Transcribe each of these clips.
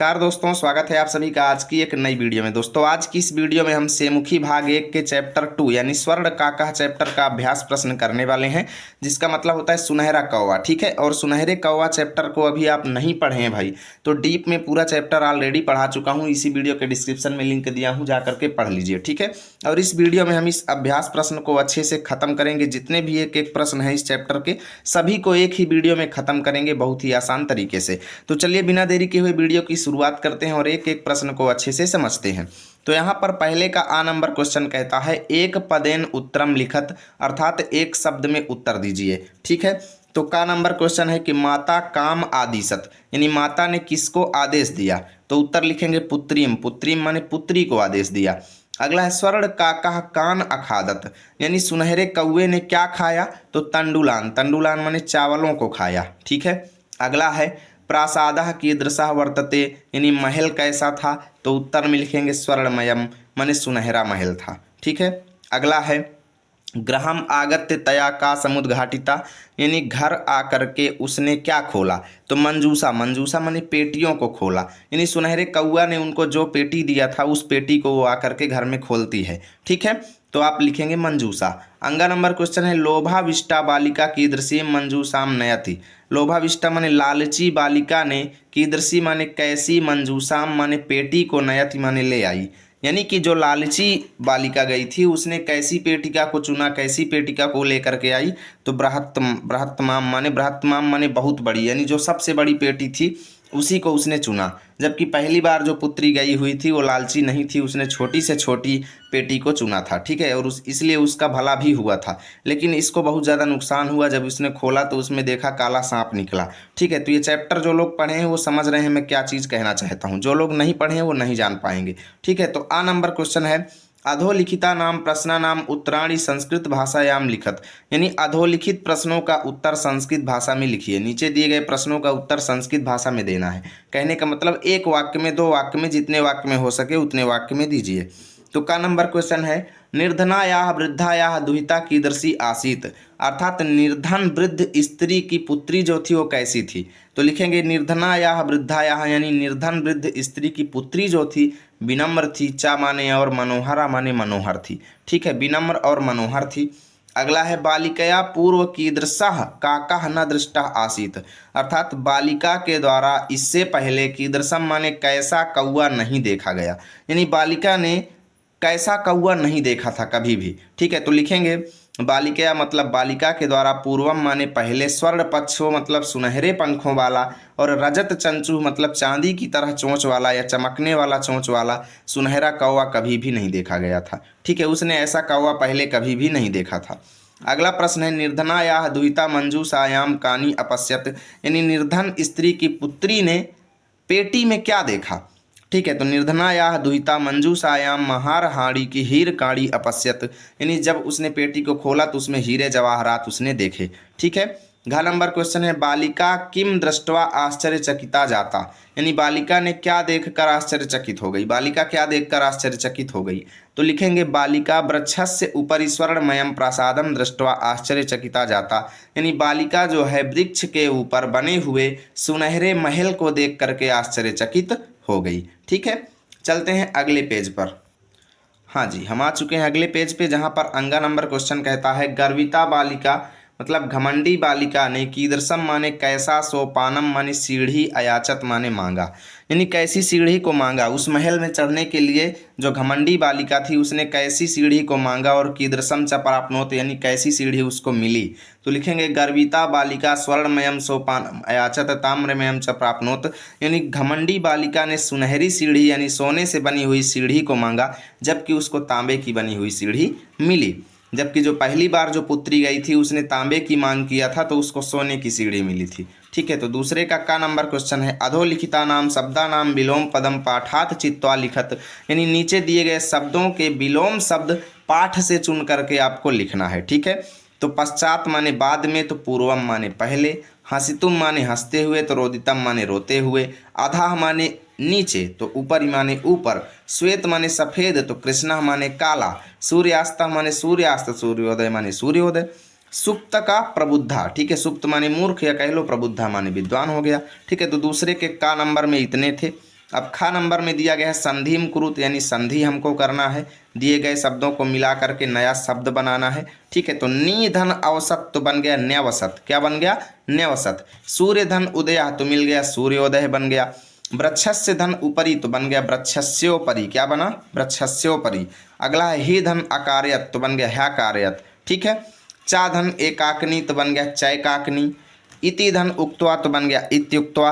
नमस्कार दोस्तों, स्वागत है आप सभी का आज की एक नई वीडियो में। दोस्तों आज की इस वीडियो में हम सेमुखी भाग 1 के चैप्टर 2 यानी स्वर्ण काका चैप्टर का अभ्यास प्रश्न करने वाले हैं, जिसका मतलब होता है सुनहरा कौवा। ठीक है, और सुनहरे कौवा चैप्टर को अभी आप नहीं पढ़े हैं भाई, तो डीप में पूरा चैप्टर ऑलरेडी पढ़ा चुका हूँ। इसी वीडियो के डिस्क्रिप्शन में लिंक दिया हूँ, जा करके पढ़ लीजिए। ठीक है, और इस वीडियो में हम इस अभ्यास प्रश्न को अच्छे से खत्म करेंगे। जितने भी एक एक प्रश्न है इस चैप्टर के, सभी को एक ही वीडियो में खत्म करेंगे बहुत ही आसान तरीके से। तो चलिए बिना देरी के हुए वीडियो की शुरुआत करते हैं और एक एक प्रश्न को अच्छे से समझते हैं। तो यहाँ पर पहले का आ नंबर क्वेश्चन कहता है एक पदेन उत्तरम लिखत, अर्थात एक शब्द में उत्तर दीजिए। ठीक है, तो का नंबर क्वेश्चन है कि माता काम आदिशत, यानी माता ने किसको आदेश दिया। तो उत्तर लिखेंगे पुत्रीम, पुत्रीम माने पुत्री को आदेश दिया। अगला है स्वर्ण काका कान अखादत, यानी सुनहरे कौवे ने क्या खाया। तो तंडुलान, तंडुलान माने चावलों को खाया। ठीक है, अगला है प्रासादः कीदृशः वर्तते, यानी महल कैसा था। तो उत्तर में लिखेंगे स्वर्णमयम, माने सुनहरा महल था। ठीक है, अगला है ग्रहम आगत्य तया का समुद्घाटिता, यानी घर आकर के उसने क्या खोला। तो मंजूसा, मंजूसा माने पेटियों को खोला, यानी सुनहरे कौआ ने उनको जो पेटी दिया था उस पेटी को वो आकर के घर में खोलती है। ठीक है, तो आप लिखेंगे मंजूसा। अंगा नंबर क्वेश्चन है लोभाविष्टा बालिका कीदृशी मंजूसाम नयति। लोभाविष्टा माने लालची बालिका ने, कीदृशी माने कैसी, मंजूसाम माने पेटी को, नयति माने ले आई। यानी कि जो लालची बालिका गई थी उसने कैसी पेटिका को चुना, कैसी पेटिका को लेकर के आई। तो बृहत्तमाम माने बहुत बड़ी, यानी जो सबसे बड़ी पेटी थी उसी को उसने चुना। जबकि पहली बार जो पुत्री गई हुई थी वो लालची नहीं थी, उसने छोटी से छोटी पेटी को चुना था। ठीक है, और इसलिए उसका भला भी हुआ था। लेकिन इसको बहुत ज़्यादा नुकसान हुआ, जब उसने खोला तो उसमें देखा काला सांप निकला। ठीक है, तो ये चैप्टर जो लोग पढ़े हैं वो समझ रहे हैं मैं क्या चीज़ कहना चाहता हूँ, जो लोग नहीं पढ़े हैं वो नहीं जान पाएंगे। ठीक है, तो आ नंबर क्वेश्चन है अधोलिखिता नाम प्रश्न नाम उत्तराणी संस्कृत भाषायाम लिखत, यानी अधोलिखित प्रश्नों का उत्तर संस्कृत भाषा में लिखिए। नीचे दिए गए प्रश्नों का उत्तर संस्कृत भाषा में देना है। कहने का मतलब एक वाक्य में, दो वाक्य में, जितने वाक्य में हो सके उतने वाक्य में दीजिए। तो का नंबर क्वेश्चन है निर्धनायाः वृद्धायाः दुहिता कीदृशी आसीत, अर्थात निर्धन वृद्ध स्त्री की पुत्री जो थी वो कैसी थी। तो लिखेंगे निर्धनायाः वृद्धायाः, यानी निर्धन वृद्ध स्त्री की पुत्री जो थी विनम्र थी, चा माने और मनोहरा माने मनोहर थी। ठीक है, विनम्र और मनोहर थी। अगला है बालिकया पूर्व कीदृशः काका न दृष्टा आसीत, अर्थात बालिका के द्वारा इससे पहले कीदृशम माने कैसा कौआ नहीं देखा गया, यानी बालिका ने कैसा कौआ नहीं देखा था कभी भी। ठीक है, तो लिखेंगे बालिका मतलब बालिका के द्वारा, पूर्वम माने पहले, स्वर्ण पक्षो मतलब सुनहरे पंखों वाला, और रजत चंचू मतलब चांदी की तरह चोंच वाला या चमकने वाला चोंच वाला सुनहरा कौवा कभी भी नहीं देखा गया था। ठीक है, उसने ऐसा कौवा पहले कभी भी नहीं देखा था। अगला प्रश्न है निर्धनायाः दुहिता मंजूषायाम कानी अपश्यत, यानी निर्धन स्त्री की पुत्री ने पेटी में क्या देखा। ठीक है, तो निर्धनायाः दुहिता मंजूषायाम महारहाड़ी की हीर काड़ी अपश्यत, यानी जब उसने पेटी को खोला तो उसमें हीरे जवाहरात उसने देखे। ठीक है, घ नंबर क्वेश्चन है बालिका किम दृष्ट्वा आश्चर्यचकिता जाता, यानी बालिका ने क्या देखकर आश्चर्यचकित हो गई, बालिका क्या देखकर आश्चर्यचकित हो गई। तो लिखेंगे बालिका वृक्षस्य उपरि स्वर्णमयम प्रासादम दृष्ट्वा आश्चर्यचकिता जाता, यानी बालिका जो है वृक्ष के ऊपर बने हुए सुनहरे महल को देख करके आश्चर्यचकित हो गई। ठीक है, चलते हैं अगले पेज पर। हाँ जी, हम आ चुके हैं अगले पेज पे, जहाँ पर अंगा नंबर क्वेश्चन कहता है गर्विता बालिका मतलब घमंडी बालिका ने कीदृशम माने कैसा, सोपानम माने सीढ़ी, अयाचत माने मांगा, यानी कैसी सीढ़ी को मांगा। उस महल में चढ़ने के लिए जो घमंडी बालिका थी उसने कैसी सीढ़ी को मांगा, और कीदृशम च प्राप्नोत, यानी कैसी सीढ़ी उसको मिली। तो लिखेंगे गर्विता बालिका स्वर्णमयम सोपानम अयाचत ताम्रमयम च प्राप्नोत, यानी घमंडी बालिका ने सुनहरी सीढ़ी यानी सोने से बनी हुई सीढ़ी को मांगा, जबकि उसको तांबे की बनी हुई सीढ़ी मिली। जबकि जो पहली बार जो पुत्री गई थी उसने तांबे की मांग किया था तो उसको सोने की सीढ़ी मिली थी। ठीक है, तो दूसरे का नंबर क्वेश्चन है अधोलिखिता नाम शब्दा नाम विलोम पदम पाठात चित्वा लिखत, यानी नीचे दिए गए शब्दों के विलोम शब्द पाठ से चुन करके आपको लिखना है। ठीक है, तो पश्चात माने बाद में, तो पूर्वम माने पहले, हंसितुम माने हंसते हुए, तो रोदितम माने रोते हुए, अधः माने नीचे, तो ऊपर माने ऊपर, श्वेत माने सफेद, तो कृष्णा माने काला, सूर्यास्त माने सूर्यास्त, सूर्योदय माने सूर्योदय, सुप्त का प्रबुद्धा। ठीक है, सुप्त माने मूर्ख या कह लो प्रबुद्धा माने विद्वान हो गया। ठीक है, तो दूसरे के का नंबर में इतने थे। अब ख नंबर में दिया गया है संधिम कुरुत, यानी संधि हमको करना है, दिए गए शब्दों को मिला करके नया शब्द बनाना है। ठीक है, तो नी धन अवसत तो बन गया न्यवसत, क्या बन गया न्यवसत। सूर्य धन उदय तो मिल गया सूर्योदय बन गया। वृक्षस्य धन उपरी तो बन गया वृक्षस्योपरि, क्या बना वृक्षस्योपरि। अगला है ही धन अकार्यत तो बन गया ह्यकारयत। ठीक है, चा धन एकाकनी तो बन गया चैकाकनी। इति धन उक्त्वा तो बन गया इत्युक्त्वा।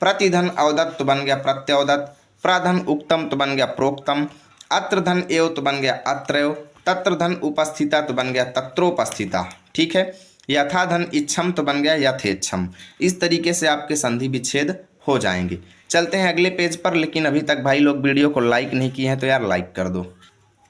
प्रतिधन अवदत्त तो बन गया प्रत्योदत्त। प्रधन उक्तम तो बन गया प्रोक्तम। अत्र धन एव तो बन गया अत्रैव। तत्र धन उपस्थिता तो बन गया तत्रोपस्थिता। ठीक है, यथा धन इच्छम तो बन गया यथेच्छम। इस तरीके से आपके संधि विच्छेद हो जाएंगे। चलते हैं अगले पेज पर, लेकिन अभी तक भाई लोग वीडियो को लाइक नहीं किए हैं तो यार लाइक कर दो।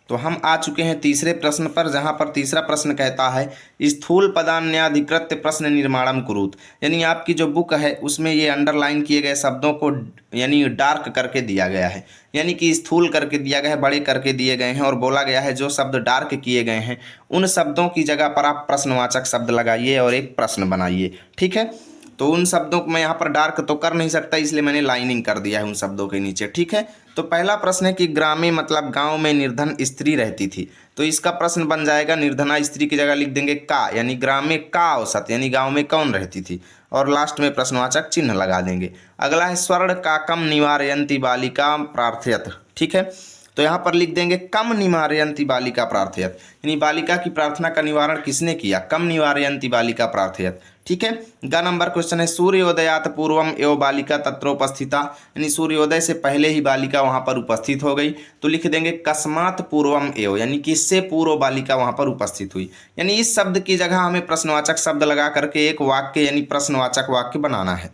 तो हम आ चुके हैं तीसरे प्रश्न पर, जहां पर तीसरा प्रश्न कहता है स्थूल पदान्याधिकृत्य प्रश्न निर्माणम कुरुत। यानी आपकी जो बुक है उसमें ये अंडरलाइन किए गए शब्दों को यानी डार्क करके दिया गया है, यानी कि स्थूल करके दिया गया है, बड़े करके दिए गए हैं और बोला गया है जो शब्द डार्क किए गए हैं उन शब्दों की जगह पर आप प्रश्नवाचक शब्द लगाइए और एक प्रश्न बनाइए। ठीक है, तो उन शब्दों को मैं यहाँ पर डार्क तो कर नहीं सकता, इसलिए मैंने लाइनिंग कर दिया है उन शब्दों के नीचे। ठीक है, तो पहला प्रश्न है कि ग्रामे मतलब गांव में निर्धन स्त्री रहती थी, तो इसका प्रश्न बन जाएगा निर्धना स्त्री की जगह लिख देंगे का, यानी ग्रामे का औसत, यानी गांव में कौन रहती थी, और लास्ट में प्रश्नवाचक चिन्ह लगा देंगे। अगला है स्वर्ण का कम निवारयंती बालिका प्रार्थयत। ठीक है, तो यहाँ पर लिख देंगे कम निवारयंती बालिका प्रार्थयत, यानी बालिका की प्रार्थना का निवारण किसने किया, कम निवारयंती बालिका प्रार्थयत। ठीक है, ग नंबर क्वेश्चन है सूर्योदयात पूर्वम एवं बालिका तत्रोपस्थिता, यानी सूर्योदय से पहले ही बालिका वहां पर उपस्थित हो गई, तो लिख देंगे कस्मात पूर्वम एवं, यानी किससे पूर्व बालिका वहां पर उपस्थित हुई। यानी इस शब्द की जगह हमें प्रश्नवाचक शब्द लगा करके एक वाक्य यानी प्रश्नवाचक वाक्य बनाना है।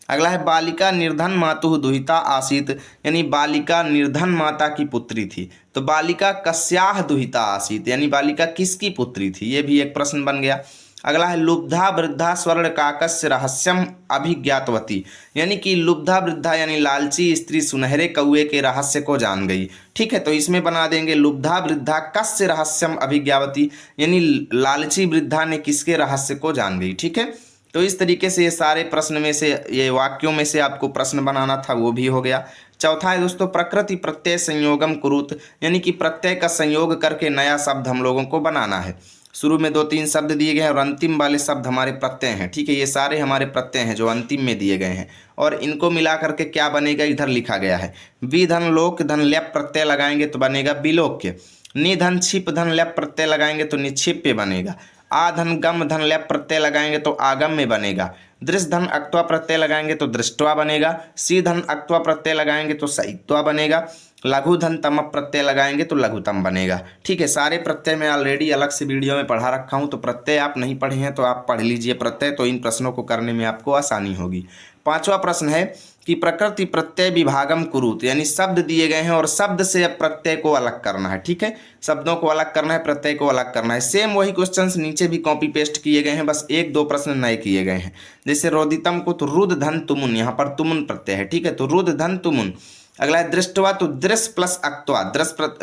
अगला है बालिका निर्धन मातुः दुहिता आसीत, यानी बालिका निर्धन माता की पुत्री थी, तो बालिका कस्याह दुहिता आसीत, यानी बालिका किसकी पुत्री थी, ये भी एक प्रश्न बन गया। अगला है लुब्धा वृद्धा स्वर्ण काकस्य रहस्यम अभिज्ञातवती, यानी कि लुब्धा वृद्धा यानी लालची स्त्री सुनहरे कौए के रहस्य को जान गई। ठीक है, तो इसमें बना देंगे लुब्धा वृद्धा कस्य रहस्यम अभिज्ञावती, यानी लालची वृद्धा ने किसके रहस्य को जान गई। ठीक है, तो इस तरीके से ये सारे प्रश्न में से, ये वाक्यों में से आपको प्रश्न बनाना था, वो भी हो गया। चौथा है दोस्तों प्रकृति प्रत्यय संयोगम कुरुत, यानी कि प्रत्यय का संयोग करके नया शब्द हम लोगों को बनाना है। शुरू में 2-3 शब्द दिए गए हैं और अंतिम वाले शब्द हमारे प्रत्यय हैं। ठीक है, ये सारे हमारे प्रत्यय हैं जो अंतिम में दिए गए हैं, और इनको मिला करके क्या बनेगा इधर लिखा गया है। विधन लोक धन ल्याप प्रत्यय लगाएंगे तो बनेगा विलोक्य। निधन छिप धन ल्याप प्रत्यय लगाएंगे तो निक्षिप्य बनेगा। आधन गम धन ल्याप प्रत्यय लगाएंगे तो आगम्य बनेगा। दृष्ट धन अक्त्वा प्रत्यय लगाएंगे तो दृष्टवा बनेगा। सी धन अक्त्वा प्रत्यय लगाएंगे तो सहित्वा बनेगा। लघु धन तम प्रत्यय लगाएंगे तो लघुतम बनेगा। ठीक है, सारे प्रत्यय मैं ऑलरेडी अलग से वीडियो में पढ़ा रखा हूं, तो प्रत्यय आप नहीं पढ़े हैं तो आप पढ़ लीजिए प्रत्यय, तो इन प्रश्नों को करने में आपको आसानी होगी। पांचवा प्रश्न है कि प्रकृति प्रत्यय विभागम कुरुत, यानी शब्द दिए गए हैं और शब्द से अब प्रत्यय को अलग करना है। ठीक है, शब्दों को अलग करना है, प्रत्यय को अलग करना है। सेम वही क्वेश्चंस नीचे भी कॉपी पेस्ट किए गए हैं, बस 1-2 प्रश्न नए किए गए हैं। जैसे रोदितम को तो रुद धन तुमुन, यहाँ पर तुमुन प्रत्यय है। ठीक है, तो रुद धन तुमुन। अगला है दृष्टवा, तो दृश्य प्लस अक्त्वा,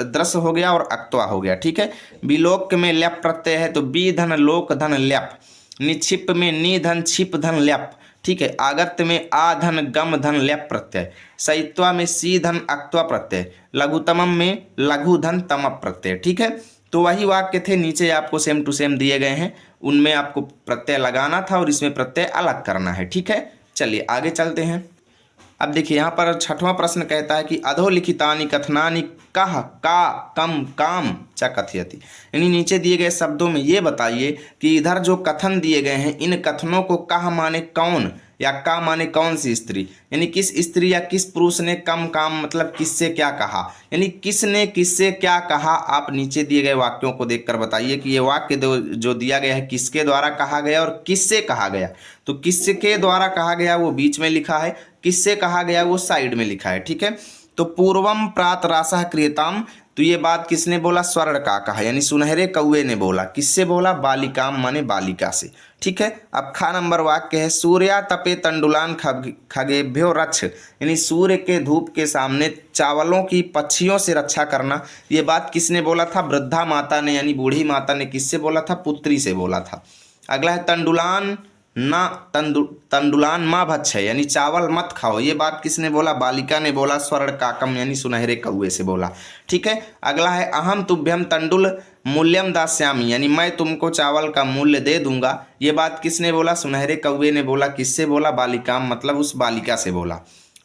दृश्य हो गया और अक्त्वा हो गया। ठीक है, विलोक में ल्याप प्रत्यय है तो बी धन लोक धन ल्याप। निक्षिप में नी धन छिप धन ल्याप। ठीक है, आगत्य में आ धन गम धन ल्याप प्रत्यय। सहित्वा में सी धन अक्त्वा प्रत्यय। लघुतमम में लघु धन तम प्रत्यय। ठीक है, तो वही वाक्य थे, नीचे आपको सेम टू सेम दिए गए हैं, उनमें आपको प्रत्यय लगाना था और इसमें प्रत्यय अलग करना है। ठीक है, चलिए आगे चलते हैं। अब देखिए यहाँ पर 6वां प्रश्न कहता है कि अधोलिखितानि कथनानि कह का कम काम च कथयति, यानी नीचे दिए गए शब्दों में ये बताइए कि इधर जो कथन दिए गए हैं इन कथनों को कह माने कौन या का माने कौन सी स्त्री, यानी किस स्त्री या किस पुरुष ने कम काम मतलब किससे क्या कहा, यानी किसने किससे क्या कहा। आप नीचे दिए गए वाक्यों को देखकर बताइए कि ये वाक्य जो दिया गया है किसके द्वारा कहा गया और किससे कहा गया। तो किसके द्वारा कहा गया वो बीच में लिखा है, किससे कहा गया वो साइड में लिखा है। ठीक है, तो पूर्वम प्रातरासः क्रियताम, तो ये बात किसने बोला, स्वर्ण का कहा, यानी सुनहरे कौए ने बोला। किससे बोला, बालिकाम माने बालिका से। ठीक है, अब खा नंबर वाक्य है सूर्या तपे तंडुलान खगेभ्यो रक्ष, यानी सूर्य के धूप के सामने चावलों की पक्षियों से रक्षा करना। ये बात किसने बोला था, वृद्धा माता ने, यानी बूढ़ी माता ने किससे बोला था, पुत्री से बोला था। अगला है तंडुलान ना तंडुलान माँ भक्ष है, यानी चावल मत खाओ। ये बात किसने बोला? बालिका ने बोला स्वर्ण काकम यानी सुनहरे कौवे से बोला। ठीक है, अगला है अहम तुभ्यम तंडुल मूल्यम दास्यामी, यानी मैं तुमको चावल का मूल्य दे दूंगा। ये बात किसने बोला? सुनहरे कौवे ने बोला। किससे बोला? बालिका, मतलब उस बालिका से बोला।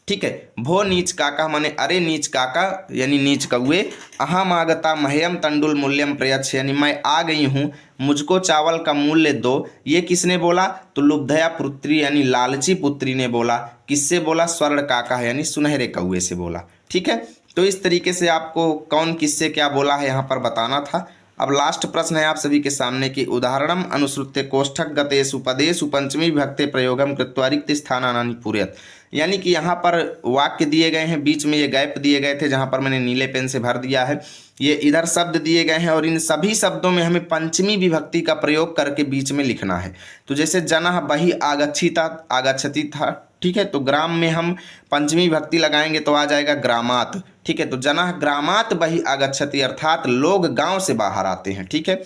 ठीक है, भो नीच काका माने अरे नीच काका यानी नीच कौए, अहम आगता मह्यम तंडुल मूल्यम प्रयच्छ, यानी मैं आ गई हूँ, मुझको चावल का मूल्य दो। ये किसने बोला? तो लुब्धया पुत्री यानी लालची पुत्री ने बोला। किससे बोला? स्वर्ण काका यानी सुनहरे कौए से बोला। ठीक है, तो इस तरीके से आपको कौन किससे क्या बोला है यहाँ पर बताना था। अब लास्ट प्रश्न है आप सभी के सामने कि उदाहरणम अनुसृत्य कोष्ठक गतेषु पदेषु पंचमी विभक्ते प्रयोगम कृत्वा रिक्त स्थानानि पूरयत, यानी कि यहाँ पर वाक्य दिए गए हैं, बीच में ये गैप दिए गए थे जहाँ पर मैंने नीले पेन से भर दिया है। ये इधर शब्द दिए गए हैं और इन सभी शब्दों में हमें पंचमी विभक्ति का प्रयोग करके बीच में लिखना है। तो जैसे जनः बहि आगच्छिता आगच्छति था, ठीक है, तो ग्राम में हम पंचमी विभक्ति लगाएंगे तो आ जाएगा ग्रामात। ठीक है, तो जनः ग्रामात बहि आगच्छति अर्थात लोग गांव से बाहर आते हैं। ठीक है,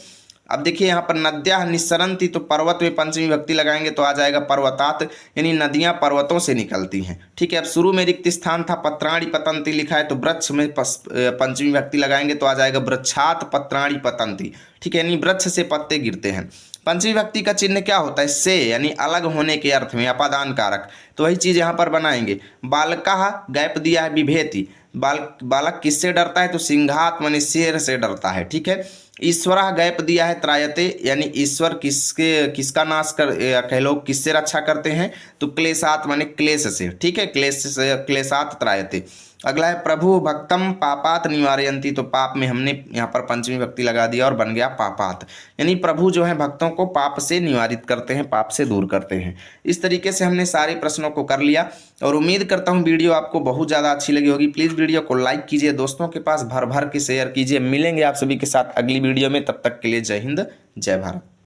अब देखिए यहाँ पर नद्या निस्सरन्ति, तो पर्वत में पंचमी विभक्ति लगाएंगे तो आ जाएगा पर्वतात, यानी नदियाँ पर्वतों से निकलती हैं। ठीक है, अब शुरू में रिक्त स्थान था पत्राणि पतंती लिखा है, तो वृक्ष में पंचमी विभक्ति लगाएंगे तो आ जाएगा वृक्षात पत्राणि पतंती। ठीक है, यानी वृक्ष से पत्ते गिरते हैं। पंचमी विभक्ति का चिन्ह क्या होता है? से, यानी अलग होने के अर्थ में, अपादान कारक। तो वही चीज यहाँ पर बनाएंगे। बालका गैप दिया है विभेति, बालक किससे डरता है? तो सिंघात माने शेर से डरता है। ठीक है, ईश्वर गैप दिया है त्रायते, यानी ईश्वर किसका नाश कर कह लो किससे रक्षा करते हैं? तो क्लेशात माने क्लेश से। ठीक है, क्लेशात त्रायते। अगला है प्रभु भक्तम पापात निवारयंती, तो पाप में हमने यहाँ पर पंचमी विभक्ति लगा दिया और बन गया पापात, यानी प्रभु जो है भक्तों को पाप से निवारित करते हैं, पाप से दूर करते हैं। इस तरीके से हमने सारे प्रश्नों को कर लिया और उम्मीद करता हूँ वीडियो आपको बहुत ज़्यादा अच्छी लगी होगी। प्लीज़ वीडियो को लाइक कीजिए, दोस्तों के पास भर भर के शेयर कीजिए। मिलेंगे आप सभी के साथ अगली वीडियो में, तब तक के लिए जय हिंद जय भारत।